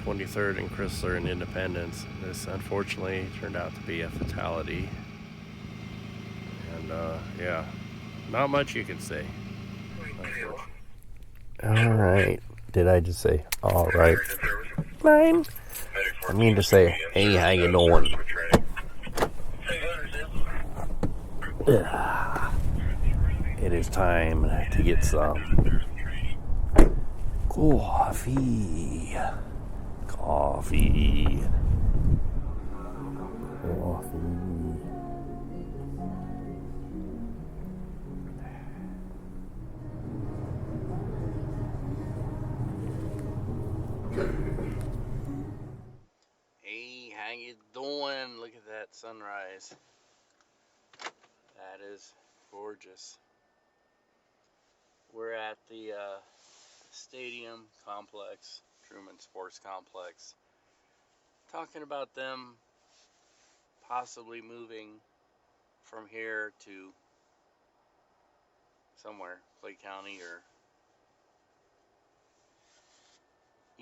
23rd and Chrysler and Independence. This unfortunately turned out to be a fatality. And yeah, not much you can say. Alright. Did I just say alright? Fine. I mean to say, hey, how you doing? It is time to get some coffee. Coffee. Hey, how you doing? Look at that sunrise. That is gorgeous. We're at the stadium complex, Truman Sports Complex, talking about them possibly moving from here to somewhere, Clay County or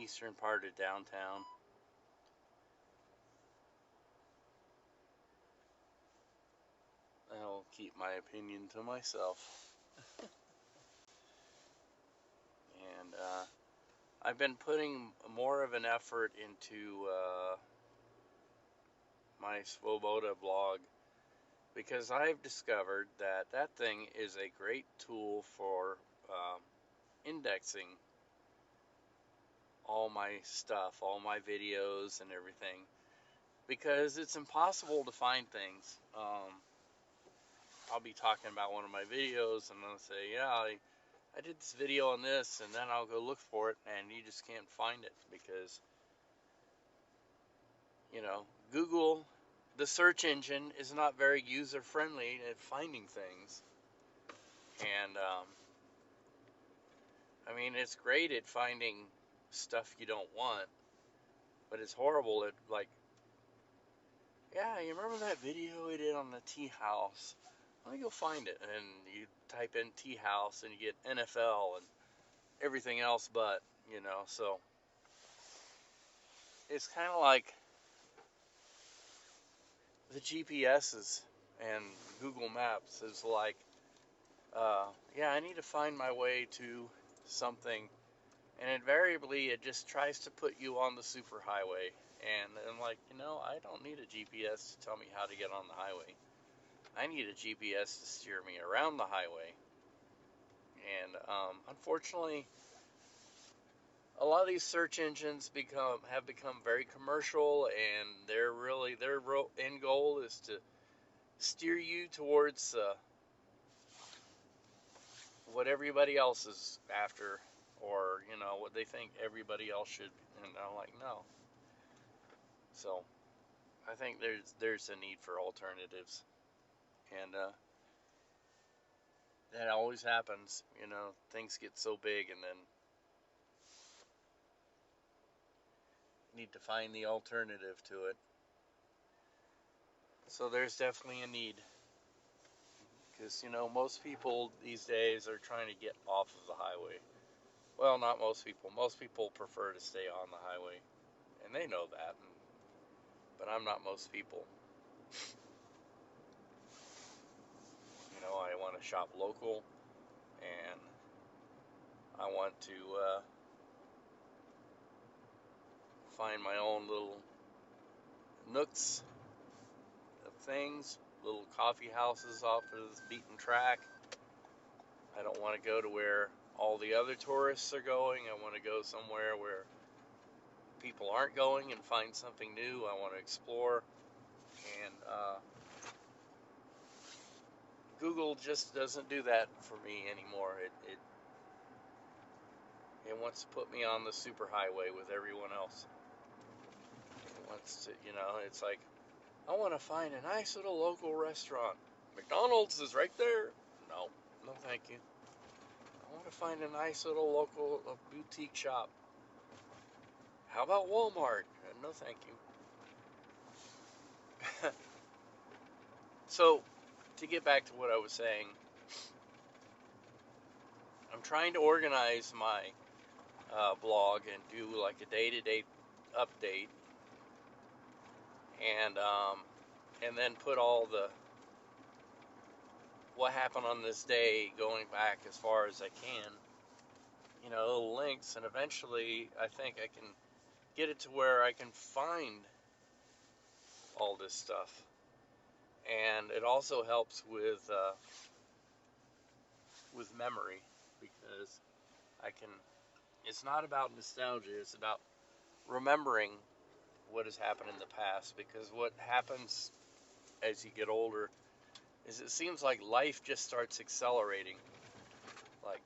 eastern part of downtown. I'll keep my opinion to myself. And I've been putting more of an effort into my Svoboda blog because I've discovered that that thing is a great tool for indexing all my stuff, all my videos and everything, because it's impossible to find things. I'll be talking about one of my videos and I'll say, yeah, I did this video on this, and then I'll go look for it, and you just can't find it because, Google, the search engine, is not very user-friendly at finding things. And, I mean, it's great at finding stuff you don't want, but it's horrible at, like, yeah, you remember that video we did on the tea house? Let me go find it. And you type in tea house and you get NFL and everything else but, so it's kind of like the GPSs and Google Maps is like, yeah, I need to find my way to something, and invariably it just tries to put you on the superhighway. And I'm like, I don't need a GPS to tell me how to get on the highway. I need a GPS to steer me around the highway. And unfortunately, a lot of these search engines have become very commercial, and their end goal is to steer you towards what everybody else is after, or what they think everybody else should. And I'm like, no. So I think there's a need for alternatives, and that always happens. Things get so big, and then need to find the alternative to it. So there's definitely a need, because most people these days are trying to get off of the highway. Well, not most people. Most people prefer to stay on the highway, and they know that. But I'm not most people. I want to shop local, and I want to find my own little nooks of things, little coffee houses off of this beaten track. I don't want to go to where all the other tourists are going. I want to go somewhere where people aren't going and find something new. I want to explore, and Google just doesn't do that for me anymore. It wants to put me on the superhighway with everyone else. It wants to, it's like, I want to find a nice little local restaurant. McDonald's is right there. No, thank you. I want to find a nice little local boutique shop. How about Walmart? No, thank you. So, to get back to what I was saying, I'm trying to organize my blog and do like a day-to-day update, and then put all the what happened on this day going back as far as I can, little links, and eventually I think I can get it to where I can find all this stuff. And it also helps with memory, because I can. It's not about nostalgia. It's about remembering what has happened in the past. Because what happens as you get older is it seems like life just starts accelerating. Like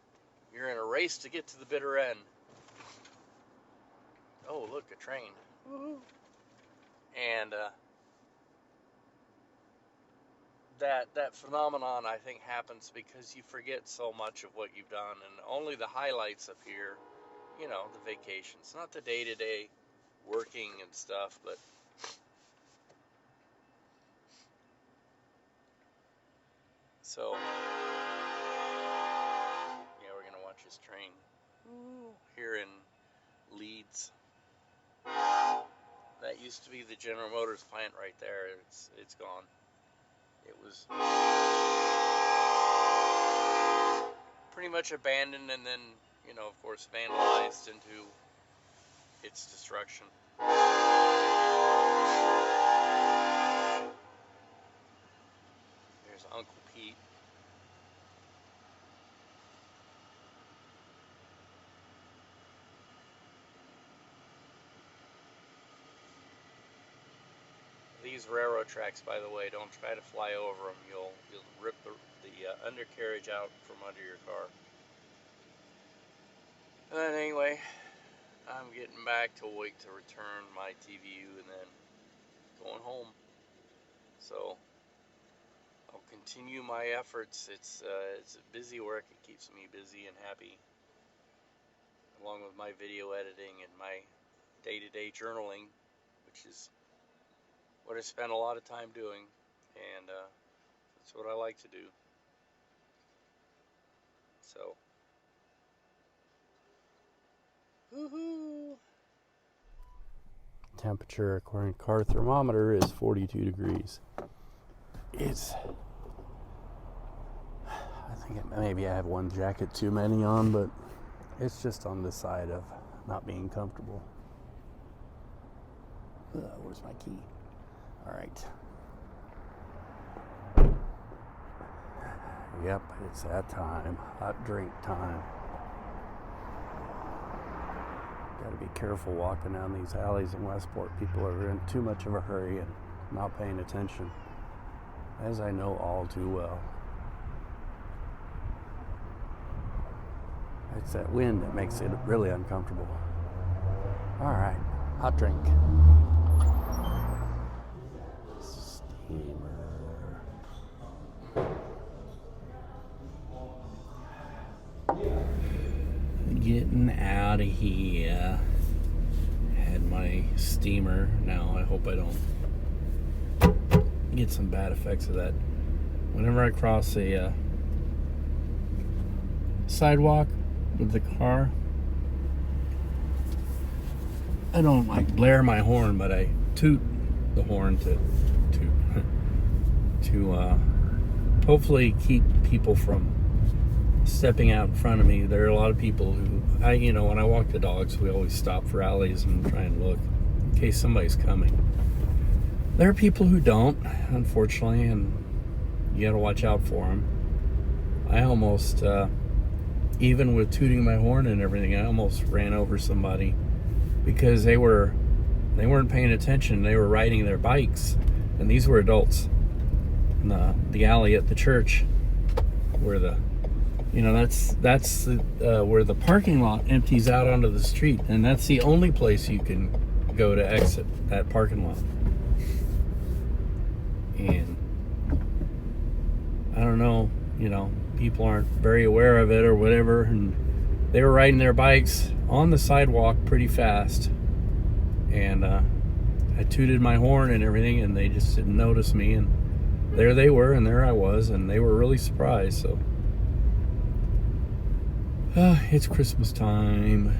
you're in a race to get to the bitter end. Oh, look, a train. Woo-hoo. And that phenomenon, I think, happens because you forget so much of what you've done, and only the highlights appear. The vacations, not the day-to-day working and stuff, but so yeah, we're gonna watch this train here in Leeds. That used to be the General Motors plant right there. It's gone. It was pretty much abandoned, and then of course vandalized into its destruction. There's Uncle Pete. These railroad tracks, by the way, don't try to fly over them. You'll rip the undercarriage out from under your car. And anyway, I'm getting back to wait to return my TVU and then going home. So I'll continue my efforts. It's busy work. It keeps me busy and happy, along with my video editing and my day-to-day journaling, which is what I spend a lot of time doing, and that's what I like to do. So, woohoo! Temperature according to car thermometer is 42 degrees. I think maybe I have one jacket too many on, but it's just on the side of not being comfortable. Where's my key? All right. Yep, it's that time. Hot drink time. Got to be careful walking down these alleys in Westport. People are in too much of a hurry and not paying attention, as I know all too well. It's that wind that makes it really uncomfortable. All right, hot drink. Steamer. Getting out of here. Had my steamer. Now I hope I don't get some bad effects of that. Whenever I cross a sidewalk with the car, I don't like blare my horn, but I toot the horn to hopefully keep people from stepping out in front of me. There are a lot of people who, when I walk the dogs, we always stop for alleys and try and look in case somebody's coming. There are people who don't, unfortunately, and you got to watch out for them. I almost, even with tooting my horn and everything, I almost ran over somebody because they weren't paying attention. They were riding their bikes, and these were adults. In the alley at the church, where that's where the parking lot empties out onto the street, and that's the only place you can go to exit that parking lot. And I don't know, people aren't very aware of it or whatever, and they were riding their bikes on the sidewalk pretty fast, and I tooted my horn and everything, and they just didn't notice me, and there they were, and there I was, and they were really surprised. So it's Christmas time.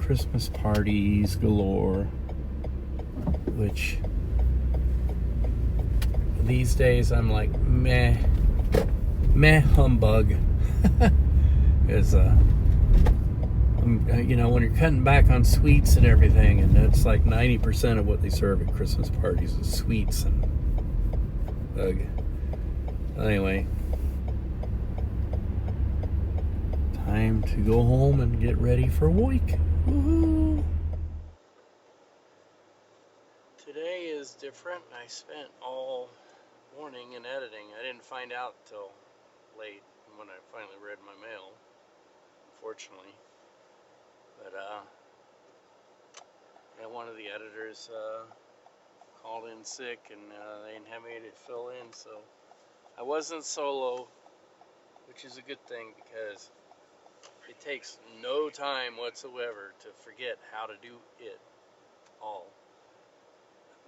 Christmas parties galore, which these days I'm like, meh humbug. Is you know, when you're cutting back on sweets and everything, and it's like 90% of what they serve at Christmas parties is sweets and anyway, time to go home and get ready for week. Woohoo! Today is different. I spent all morning in editing. I didn't find out till late when I finally read my mail, unfortunately. But yeah, one of the editors called in sick, and they didn't have me to fill in, so I wasn't solo, which is a good thing because it takes no time whatsoever to forget how to do it all.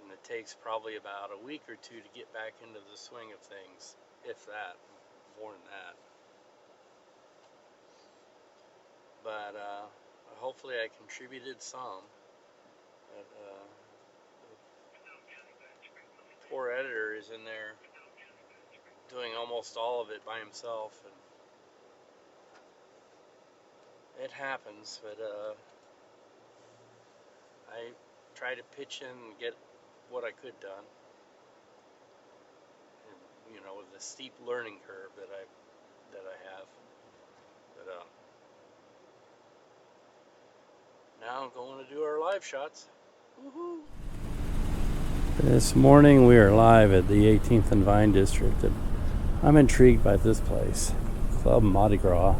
And it takes probably about a week or two to get back into the swing of things, if that, more than that. But hopefully I contributed some. But, the poor editor is in there doing almost all of it by himself, and it happens. But I try to pitch in and get what I could done. And, you know, with the steep learning curve that I have. But now I'm going to do our live shots. Woohoo! This morning we are live at the 18th and Vine District, and I'm intrigued by this place, Club Mardi Gras.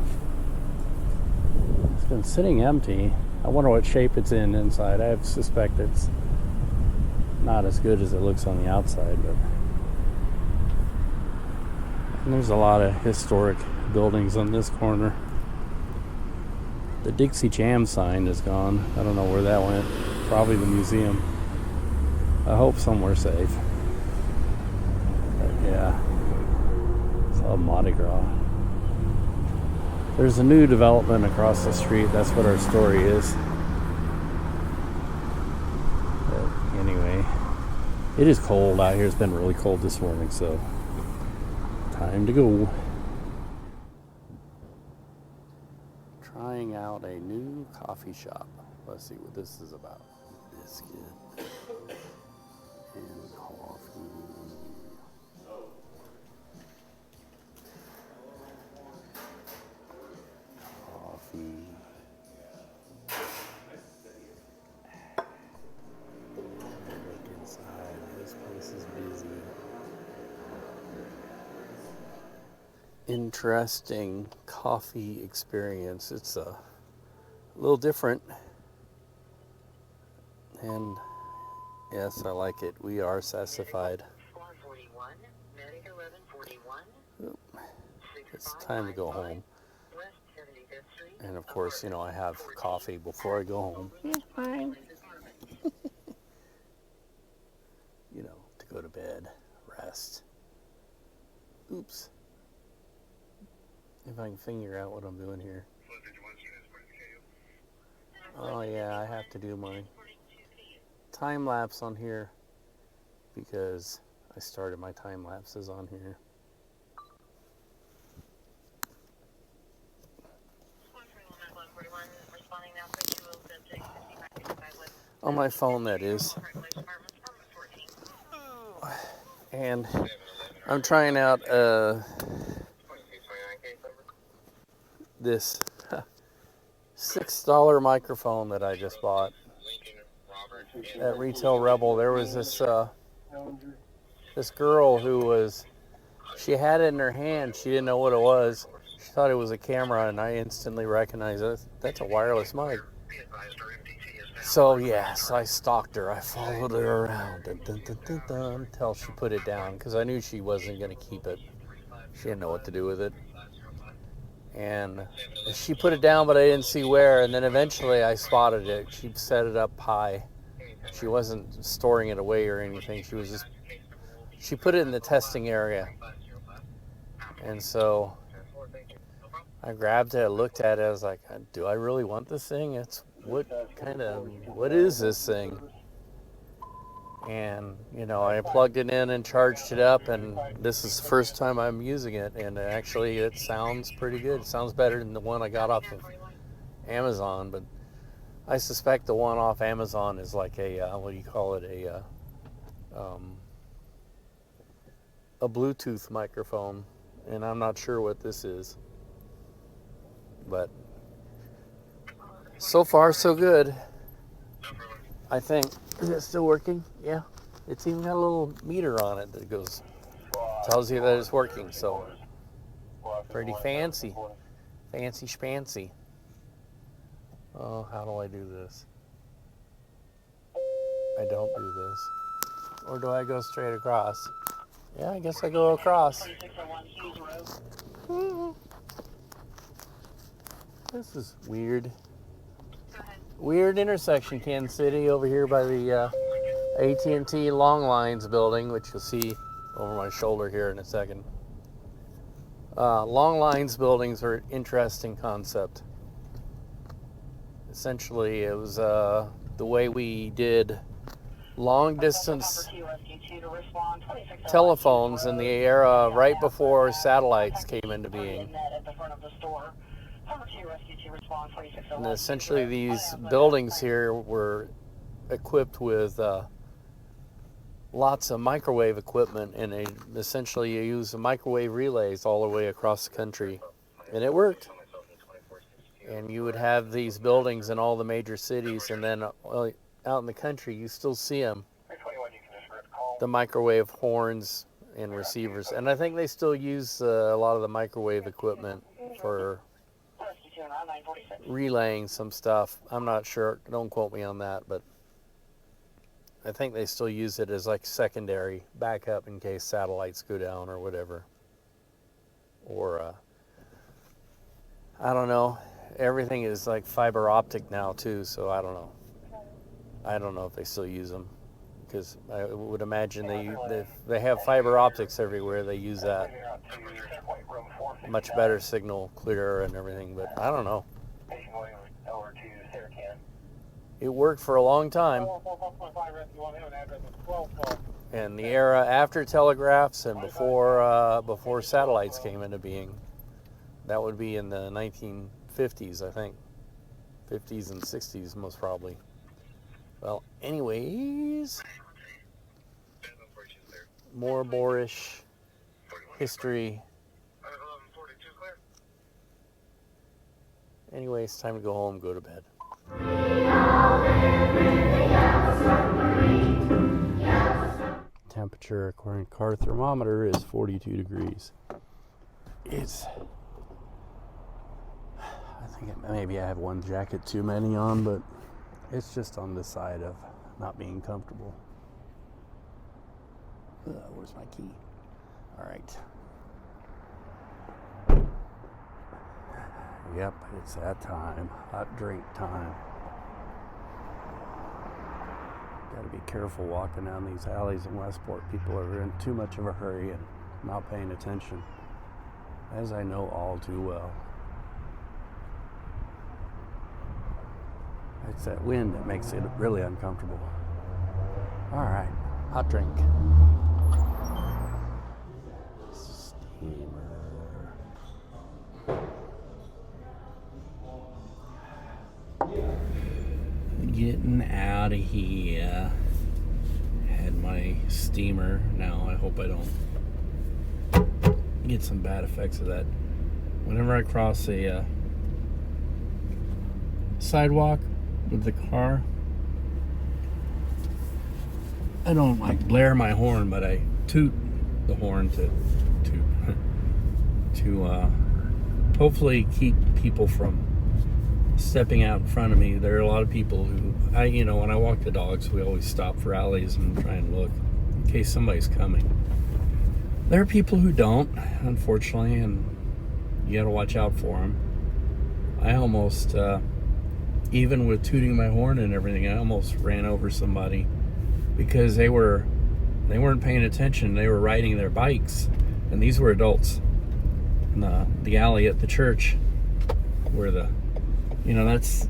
It's been sitting empty. I wonder what shape it's in inside. I suspect it's not as good as it looks on the outside, but and there's a lot of historic buildings on this corner. The Dixie Jam sign is gone. I don't know where that went. Probably the museum. I hope somewhere safe. But yeah, Club Mardi Gras. There's a new development across the street. That's what our story is. But anyway, it is cold out here. It's been really cold this morning, so time to go. Trying out a new coffee shop. Let's see what this is about. Biscuit and coffee. Look inside. This place is busy. Interesting coffee experience. It's a little different, and yes, I like it. We are sassified. It's time to go home. And of course, you know, I have coffee before I go home. It's fine. You know, to go to bed, rest. Oops. If I can figure out what I'm doing here. Oh yeah, I have to do my time lapse on here because I started my time lapses on here. On my phone, that is. And I'm trying out this $6 microphone that I just bought at Retail Rebel. There was this girl who she had it in her hand. She didn't know what it was. She thought it was a camera, and I instantly recognized it. That's a wireless mic. So yes, I stalked her. I followed her around until she put it down, because I knew she wasn't going to keep it. She didn't know what to do with it. And she put it down, but I didn't see where. And then eventually I spotted it. She set it up high. She wasn't storing it away or anything. She put it in the testing area. And so I grabbed it, I looked at it, I was like, do I really want this thing? It's what is this thing? And, I plugged it in and charged it up, and this is the first time I'm using it, and actually it sounds pretty good. It sounds better than the one I got off of Amazon, but I suspect the one off Amazon is like a, what do you call it, a Bluetooth microphone, and I'm not sure what this is, but so far so good, I think. Is it still working? Yeah. It's even got a little meter on it that tells you that it's working, so pretty fancy. Fancy schmancy. Oh, how do I do this? I don't do this. Or do I go straight across? Yeah, I guess I go across. This is weird. Weird intersection, Kansas City, over here by the AT&T Long Lines building, which you'll see over my shoulder here in a second. Long Lines buildings are an interesting concept. Essentially, it was the way we did long distance telephones in the era right before satellites came into being. And essentially these buildings here were equipped with lots of microwave equipment, and essentially you use the microwave relays all the way across the country, and it worked. And you would have these buildings in all the major cities, and then out in the country you still see them, the microwave horns and receivers. And I think they still use a lot of the microwave equipment for relaying some stuff. I'm not sure, don't quote me on that, but I think they still use it as like secondary backup in case satellites go down or whatever. Or I don't know. Everything is like fiber optic now too, so I don't know. I don't know if they still use them, because I would imagine they have fiber optics everywhere. They use that. Much better signal, clearer and everything, but I don't know. It worked for a long time. And the era after telegraphs and before satellites came into being, that would be in the 1950s, I think. 50s and 60s, most probably. Well, anyways, more Boorish history. Anyway, it's time to go home, go to bed. Temperature according to car thermometer is 42 degrees. I think maybe I have one jacket too many on, but it's just on the side of not being comfortable. Where's my key? All right. Yep, it's that time. Hot drink time. Got to be careful walking down these alleys in Westport. People are in too much of a hurry and not paying attention, as I know all too well. It's that wind that makes it really uncomfortable. All right, hot drink. Steamer. Getting out of here. Had my steamer. Now I hope I don't get some bad effects of that. Whenever I cross a sidewalk with the car, I don't like blare my horn, but I toot the horn to hopefully keep people from stepping out in front of me. There are a lot of people who, when I walk the dogs, we always stop for alleys and try and look in case somebody's coming. There are people who don't, unfortunately, and you gotta watch out for them. I almost, even with tooting my horn and everything, I almost ran over somebody because they weren't paying attention. They were riding their bikes, and these were adults in the alley at the church where the You know, that's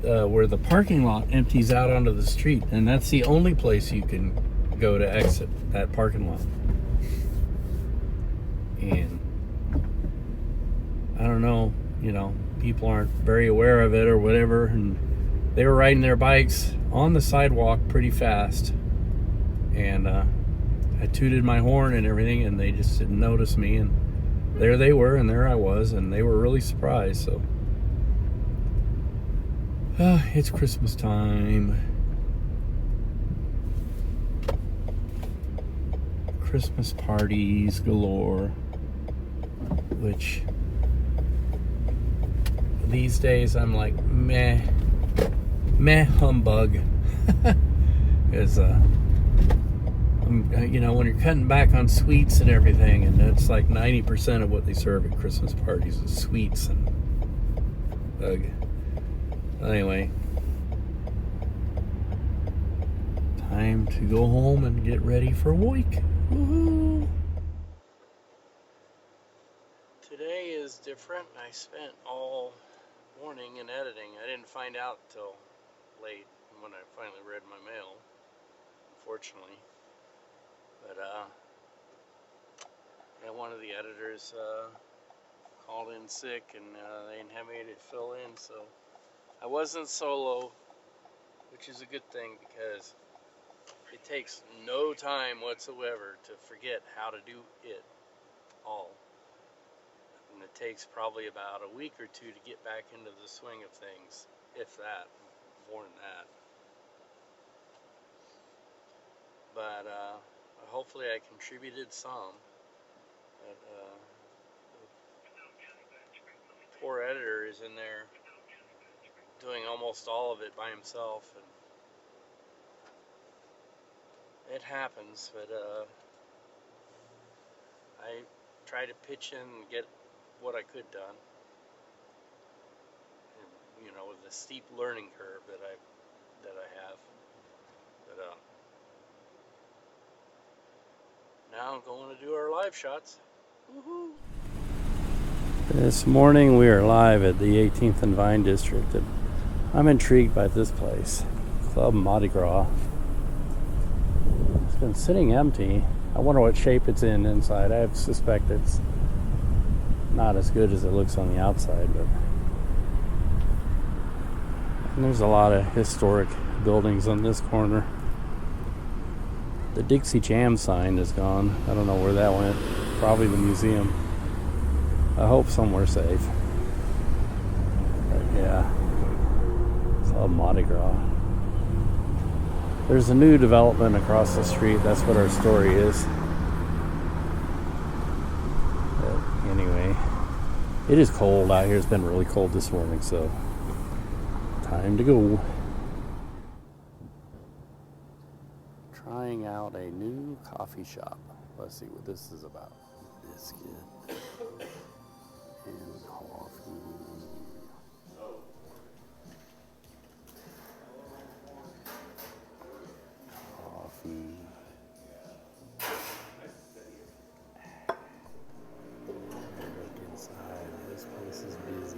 where the parking lot empties out onto the street, and that's the only place you can go to exit that parking lot. And I don't know, you know, people aren't very aware of it or whatever, and they were riding their bikes on the sidewalk pretty fast, and I tooted my horn and everything, and they just didn't notice me, and there they were, and there I was, and they were really surprised. So it's Christmas time. Christmas parties galore, which these days I'm like, meh humbug. Because you know, when you're cutting back on sweets and everything, and it's like 90% of what they serve at Christmas parties is sweets, and anyway, time to go home and get ready for a week. Woohoo! Today is different. I spent all morning in editing. I didn't find out till late when I finally read my mail, unfortunately. But yeah, one of the editors called in sick, and they didn't have me to fill in, so I wasn't solo, which is a good thing, because it takes no time whatsoever to forget how to do it all. And it takes probably about a week or two to get back into the swing of things, if that, more than that. But hopefully I contributed some. But the poor editor is in there doing almost all of it by himself, and it happens. But I try to pitch in and get what I could done. And, you know, with the steep learning curve that I have. But now I'm going to do our live shots. Woohoo! This morning we are live at the 18th and Vine District, and I'm intrigued by this place, Club Mardi Gras. It's been sitting empty. I wonder what shape it's in inside. I suspect it's not as good as it looks on the outside, but and there's a lot of historic buildings on this corner. The Dixie Jam sign is gone. I don't know where that went. Probably the museum. I hope somewhere safe. But yeah, Club Mardi Gras. There's a new development across the street. That's what our story is. But anyway, it is cold out here. It's been really cold this morning, so time to go. Trying out a new coffee shop. Let's see what this is about. Biscuit and coffee. Coffee. Look inside. This place is busy.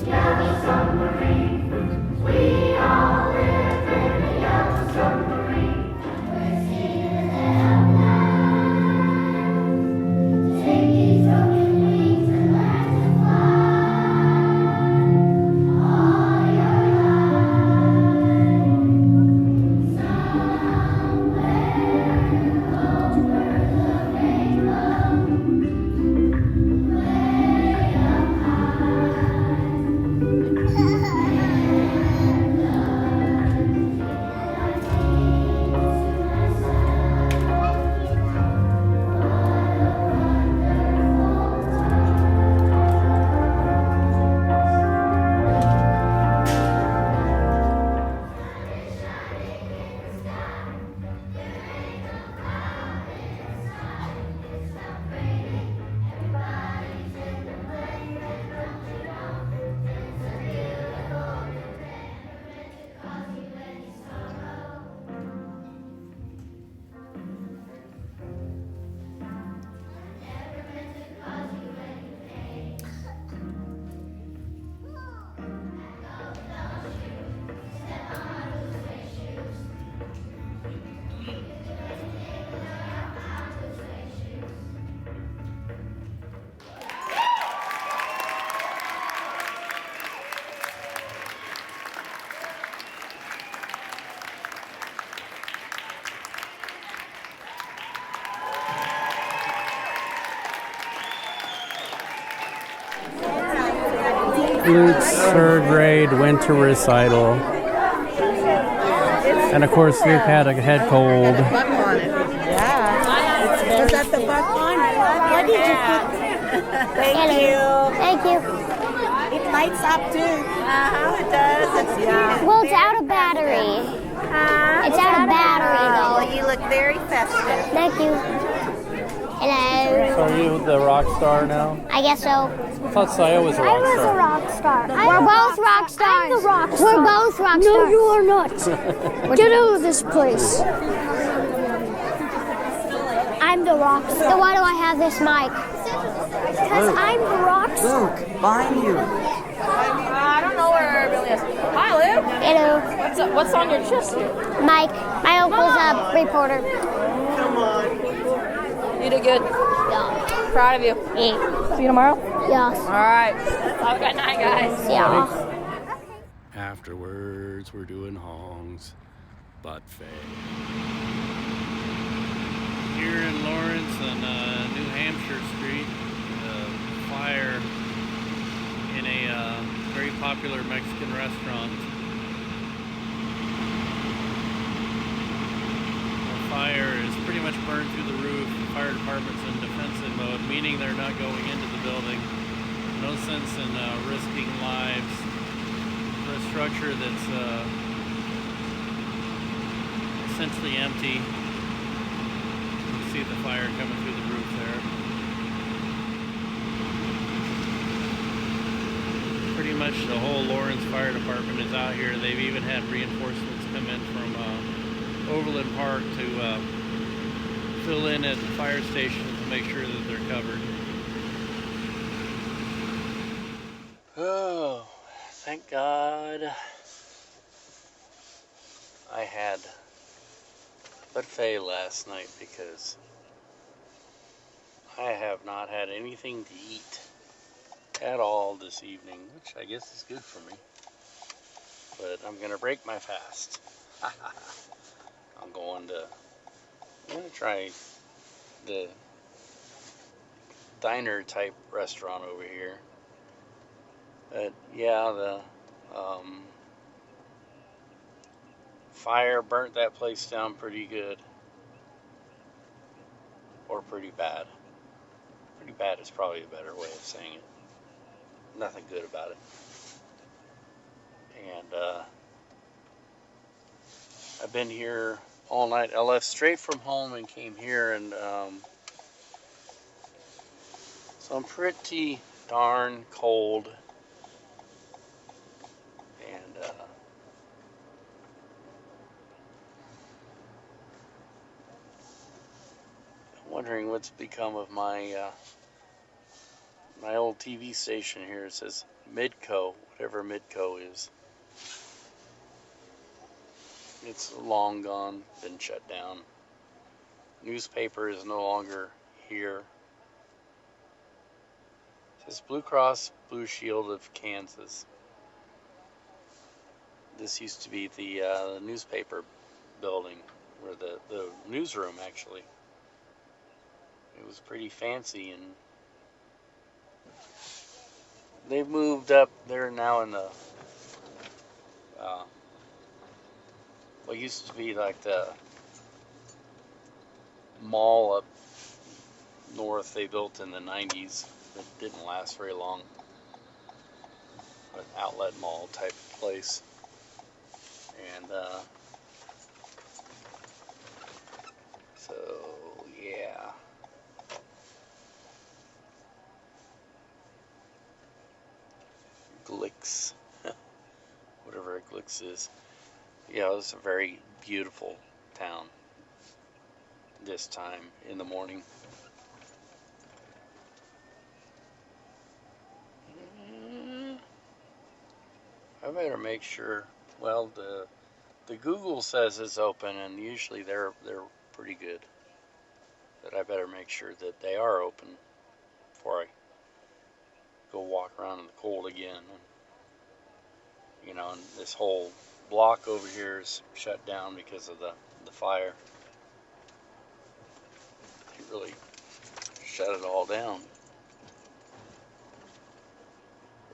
Yellow submarine. We all live in a yellow submarine. We're seeing them now. Luke's third grade winter recital. And of course, Luke had a head cold. Buck on it. Yeah. Was that the buck on? What did you put? Thank you. Thank you. It lights up too. It does. Yeah. Well, it's out of battery. It's out of battery, Well, though. you look very festive. Thank you. Hello. So are you the rock star now? I guess so. I thought Saya was a rock star. rock star. We're both rock stars. I'm the rock star. We're both rock stars. No, you are not. Get out of this place. I'm the rock star. So why do I have this mic? Because I'm the rock star. Luke, behind you. I don't know where Billy is. Hi, Luke. Hello. What's on your chest here? Mike. My uncle's a reporter. You did good. Yeah. Proud of you. Yeah. See you tomorrow. Yes. All right. Have a good night, guys. Yeah. Afterwards, we're doing hongs. Buffet. Here in Lawrence on New Hampshire Street, fire in a very popular Mexican restaurant. The fire is pretty much burned through the roof. The fire department's in defensive mode, meaning they're not going into the building. No sense in risking lives for a structure that's essentially empty. You can see the fire coming through the roof there. Pretty much the whole Lawrence Fire Department is out here. They've even had reinforcements come in from Overland Park to fill in at the fire station to make sure that they're covered. Oh, thank God I had buffet last night because I have not had anything to eat at all this evening, which I guess is good for me. But I'm gonna break my fast. I'm gonna try the diner type restaurant over here. But yeah, the fire burnt that place down pretty good. Or pretty bad. Pretty bad is probably a better way of saying it. Nothing good about it. And I've been here all night. I left straight from home and came here, and so I'm pretty darn cold. And I'm wondering what's become of my my old TV station here. It says Midco, whatever Midco is. It's long gone, been shut down. Newspaper is no longer here. It says Blue Cross Blue Shield of Kansas. This used to be the newspaper building, or the newsroom actually. It was pretty fancy, and they've moved up. They're now in the what used to be like the mall up north they built in the 90s. It didn't last very long. An outlet mall type place. And so yeah. Glix. Whatever Glix is. Yeah, it was a very beautiful town this time in the morning. I better make sure. Well, the Google says it's open, and usually they're pretty good. But I better make sure that they are open before I go walk around in the cold again. And this whole block over here is shut down because of the fire. It really shut it all down.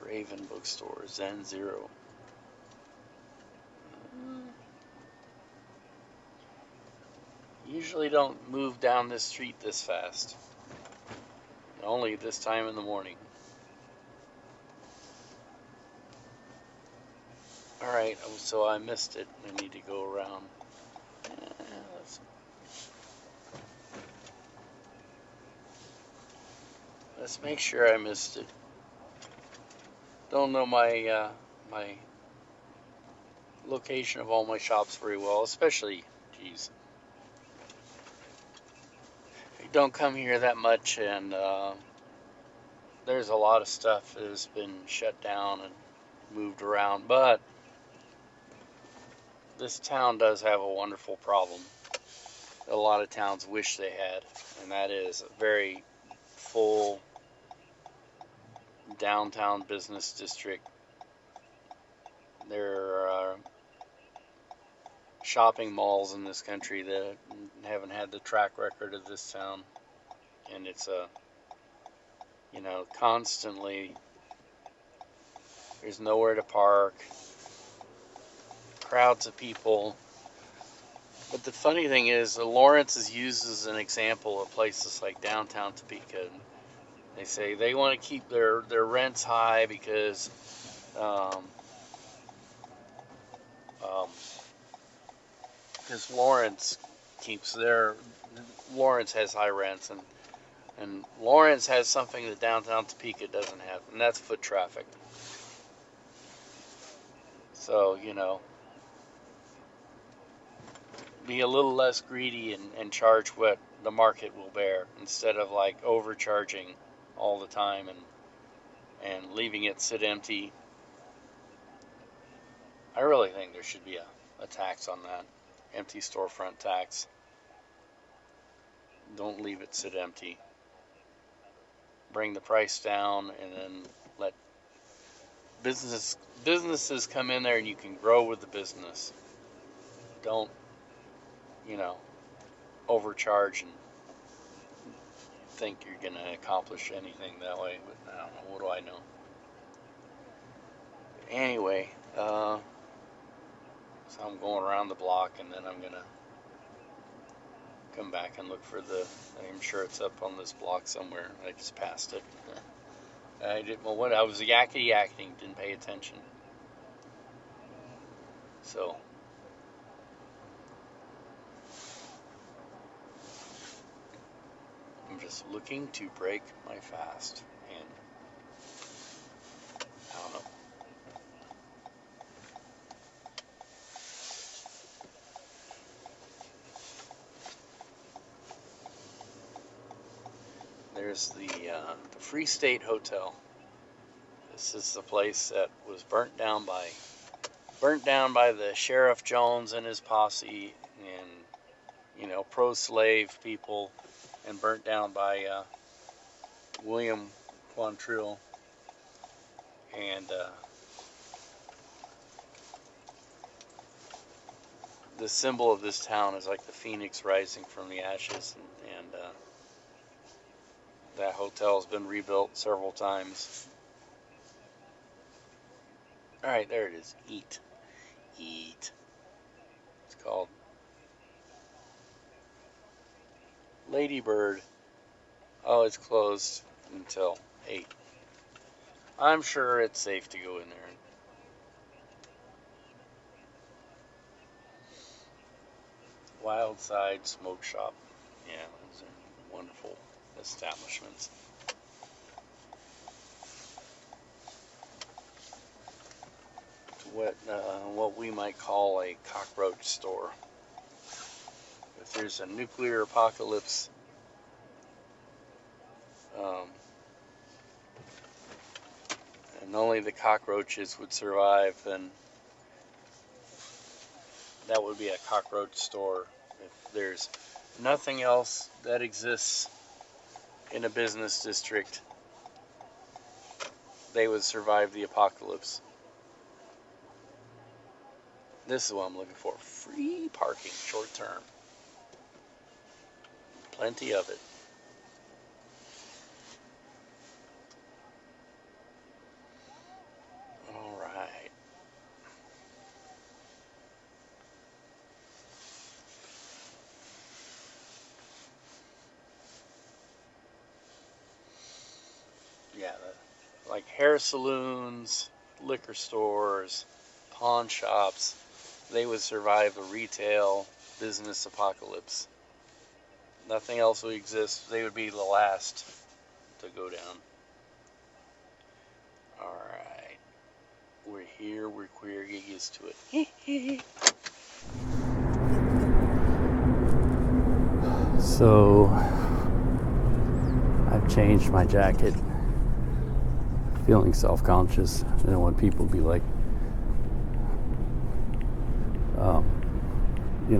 Raven Bookstore, Zen Zero. Usually don't move down this street this fast. Only this time in the morning. Alright, so I missed it. I need to go around. Let's make sure I missed it. Don't know my my location of all my shops very well, especially, geez, I don't come here that much, and there's a lot of stuff that has been shut down and moved around, but this town does have a wonderful problem that a lot of towns wish they had, and that is a very full downtown business district. There are shopping malls in this country that haven't had the track record of this town, and it's constantly there's nowhere to park, crowds of people. But the funny thing is, Lawrence is used as an example of places like downtown Topeka. They say they want to keep their rents high because Lawrence has high rents, and Lawrence has something that downtown Topeka doesn't have, and that's foot traffic. So, be a little less greedy and charge what the market will bear, instead of like overcharging all the time and leaving it sit empty. I really think there should be a tax on that, empty storefront tax. Don't leave it sit empty. Bring the price down, and then let businesses come in there, and you can grow with the business. Don't overcharge and think you're going to accomplish anything that way. But I don't know. What do I know? Anyway, so I'm going around the block, and then I'm going to come back and look for I'm sure it's up on this block somewhere. I just passed it. I was yakety-yakking, didn't pay attention. So, I'm just looking to break my fast, and I don't know. There's the Free State Hotel. This is the place that was burnt down by the Sheriff Jones and his posse, and pro-slave people, and burnt down by William Quantrill. And the symbol of this town is like the phoenix rising from the ashes, and that hotel has been rebuilt several times. Alright, there it is. Eat. It's called Lady Bird. Oh, it's closed until 8. I'm sure it's safe to go in there. Wild Side Smoke Shop. Yeah, those are wonderful establishments. What we might call a cockroach store. If there's a nuclear apocalypse, and only the cockroaches would survive, then that would be a cockroach store. If there's nothing else that exists in a business district, they would survive the apocalypse. This is what I'm looking for. Free parking, short term. Plenty of it. like hair salons, liquor stores, pawn shops, they would survive a retail business apocalypse. Nothing else would exist. They would be the last to go down. Alright. We're here. We're queer. Get used to it. So, I've changed my jacket. Feeling self-conscious. I don't want people to be like,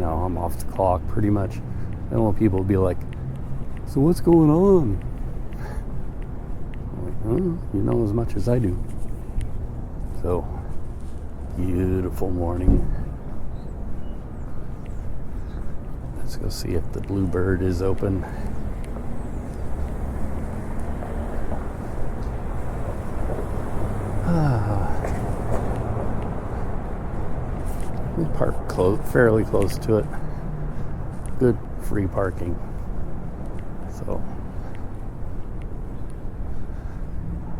I'm off the clock pretty much. I don't want people to be like, so what's going on? I'm like, you know as much as I do. So, beautiful morning. Let's go see if the Bluebird is open. We park fairly close to it. Good free parking. So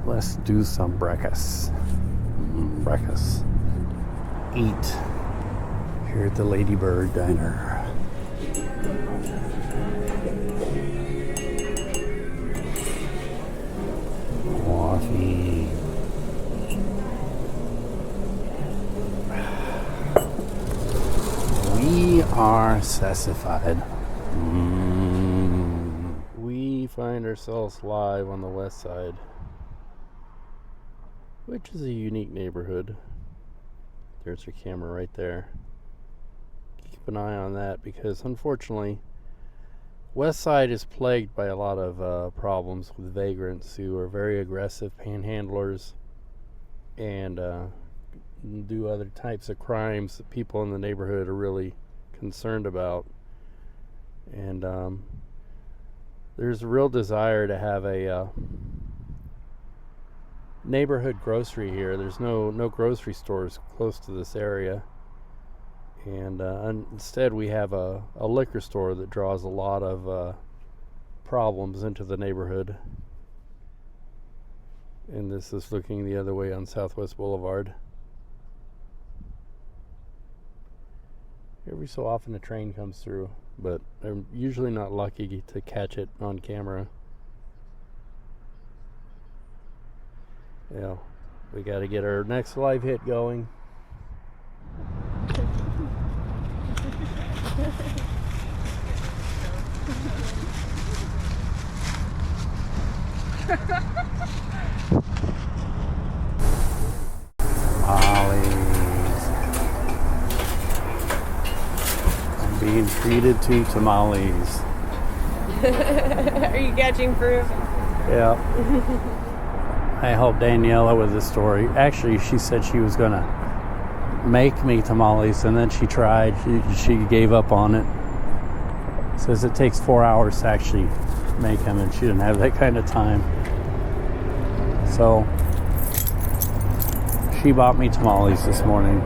let's do some breakfast. Eat here at the Ladybird Diner. Coffee. We are sassified. We find ourselves live on the west side, which is a unique neighborhood. There's your camera right there. Keep an eye on that because unfortunately west side is plagued by a lot of problems with vagrants who are very aggressive panhandlers and do other types of crimes that people in the neighborhood are really concerned about. And there's a real desire to have a neighborhood grocery here. There's no grocery stores close to this area, and instead we have a liquor store that draws a lot of problems into the neighborhood. And this is looking the other way on Southwest Boulevard. Every so often a train comes through, but I'm usually not lucky to catch it on camera. Yeah, we got to get our next live hit going. Being treated to tamales. Are you catching proof? Yeah. I helped Daniela with this story. Actually, she said she was going to make me tamales, and then she tried. She gave up on it. Says it takes 4 hours to actually make them, and she didn't have that kind of time. So she bought me tamales this morning.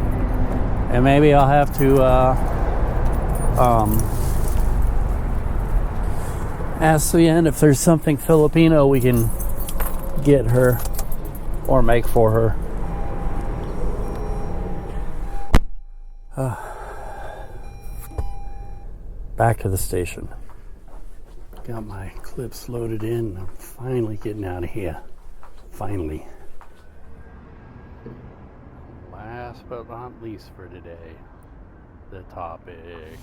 And maybe I'll have to ask Suen if there's something Filipino we can get her or make for her. Back to the station. Got my clips loaded in. I'm finally getting out of here. Finally. Last but not least for today, the topic.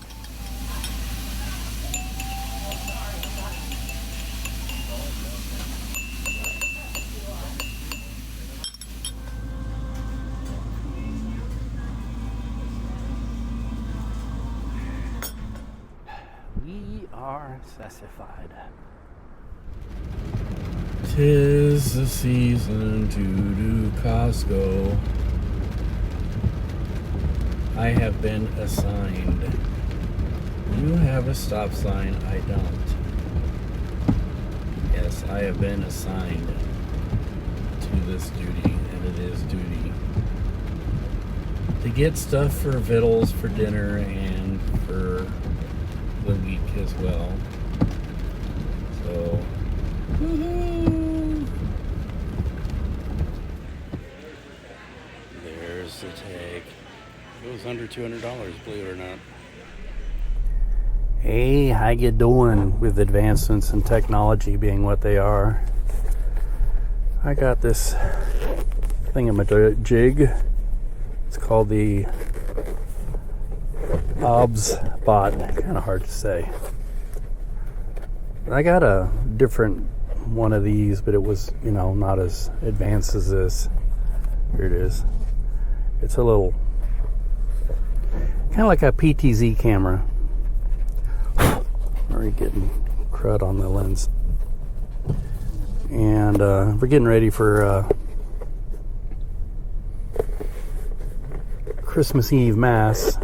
We are sassified. 'Tis the season to do Costco. I have been assigned. You have a stop sign, I don't. Yes, I have been assigned to this duty, and it is duty to get stuff for victuals for dinner and for the week as well. So, woohoo! to take. It was under $200, believe it or not. Hey, how you doing with advancements in technology being what they are? I got this thingamajig. It's called the OBS bot. Kind of hard to say. I got a different one of these, but it was, not as advanced as this. Here it is. It's a little, kind of like a PTZ camera. Already getting crud on the lens. And we're getting ready for Christmas Eve Mass.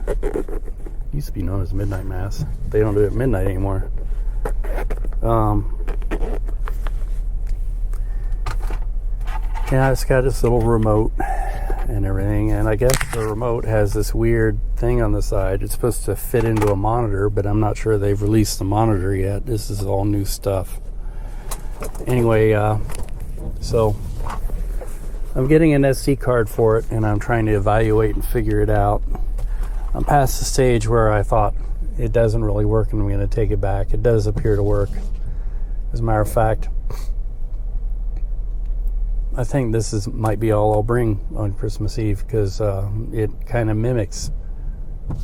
Used to be known as Midnight Mass. They don't do it at midnight anymore. And I just got this little remote and everything, and I guess the remote has this weird thing on the side. It's supposed to fit into a monitor, but I'm not sure they've released the monitor yet. This is all new stuff. Anyway, so I'm getting an SD card for it, and I'm trying to evaluate and figure it out. I'm past the stage where I thought it doesn't really work and I'm going to take it back. It does appear to work. As a matter of fact, I think this might be all I'll bring on Christmas Eve, because it kind of mimics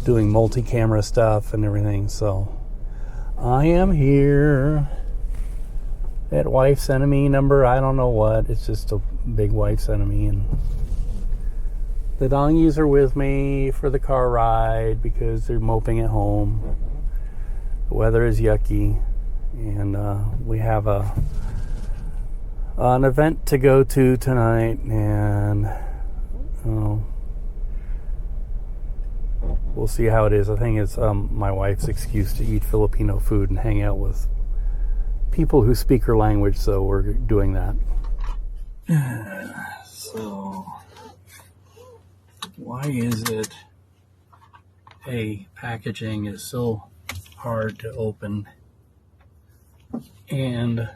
doing multi-camera stuff and everything. So I am here at wife's enemy number, I don't know what. It's just a big wife's enemy, and the dongies are with me for the car ride because they're moping at home. The weather is yucky, and we have an event to go to tonight, and we'll see how it is. I think it's my wife's excuse to eat Filipino food and hang out with people who speak her language, so we're doing that. So, why is it packaging is so hard to open, and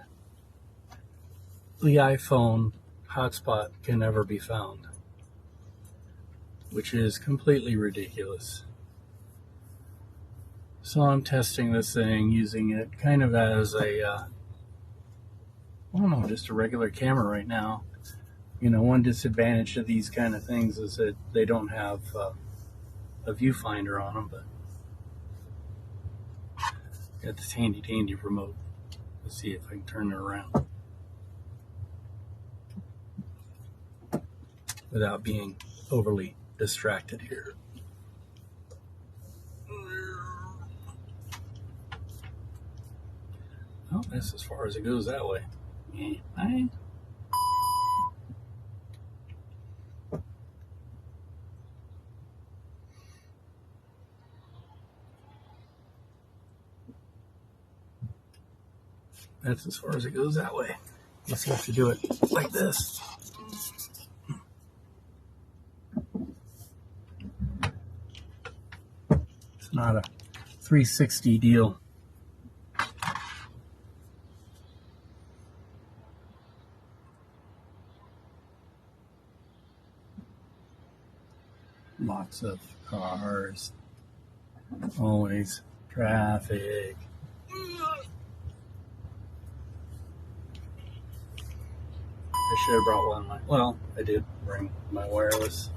the iPhone hotspot can never be found, which is completely ridiculous. So I'm testing this thing, using it kind of as just a regular camera right now. One disadvantage to these kind of things is that they don't have a viewfinder on them, but got this handy dandy remote. Let's see if I can turn it around without being overly distracted here. Oh, that's as far as it goes that way. Bye. That's as far as it goes that way. Guess you have to do it like this. It's not a 360 deal. Lots of cars. Always traffic. I should have brought one. Well, I did bring my wireless.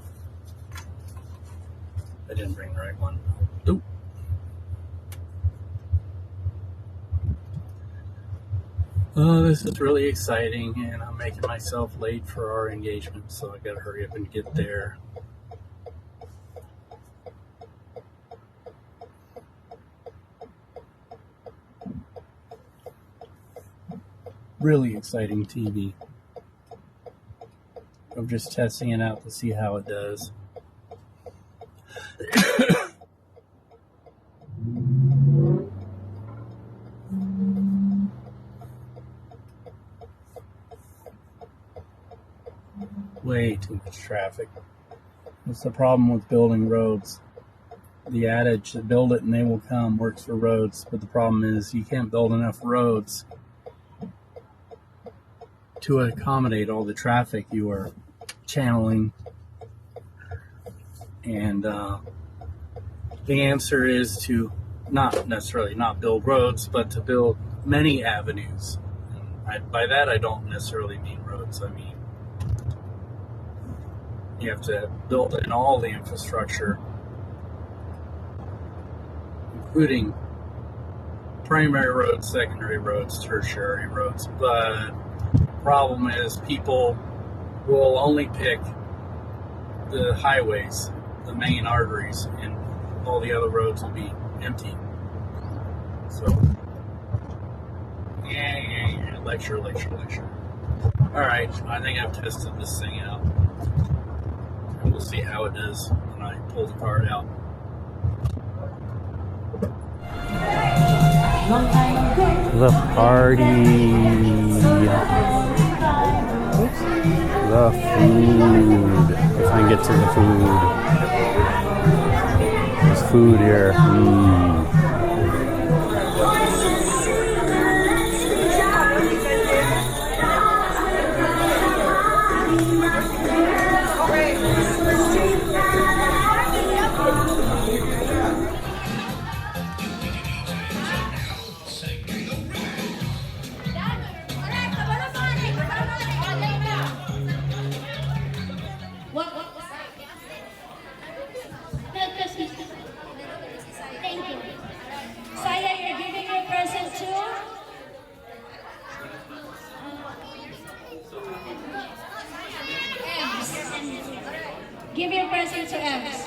I didn't bring the right one. Oop. Oh, this is really exciting, and I'm making myself late for our engagement, so I gotta hurry up and get there. Really exciting TV. I'm just testing it out to see how it does. Way too much traffic. That's the problem with building roads. The adage that build it and they will come works for roads, but the problem is you can't build enough roads to accommodate all the traffic you are channeling And the answer is to not necessarily not build roads, but to build many avenues. By that, I don't necessarily mean roads. I mean, you have to build in all the infrastructure, including primary roads, secondary roads, tertiary roads. But the problem is people will only pick the highways, the main arteries, and all the other roads will be empty. So, yeah, lecture. All right, I think I've tested this thing out. And we'll see how it does when I pull the card out. The party. The food. If I can get to the food. There's food here. Thank you. Saya, you're giving your present to? Ems. Give your present to Ems.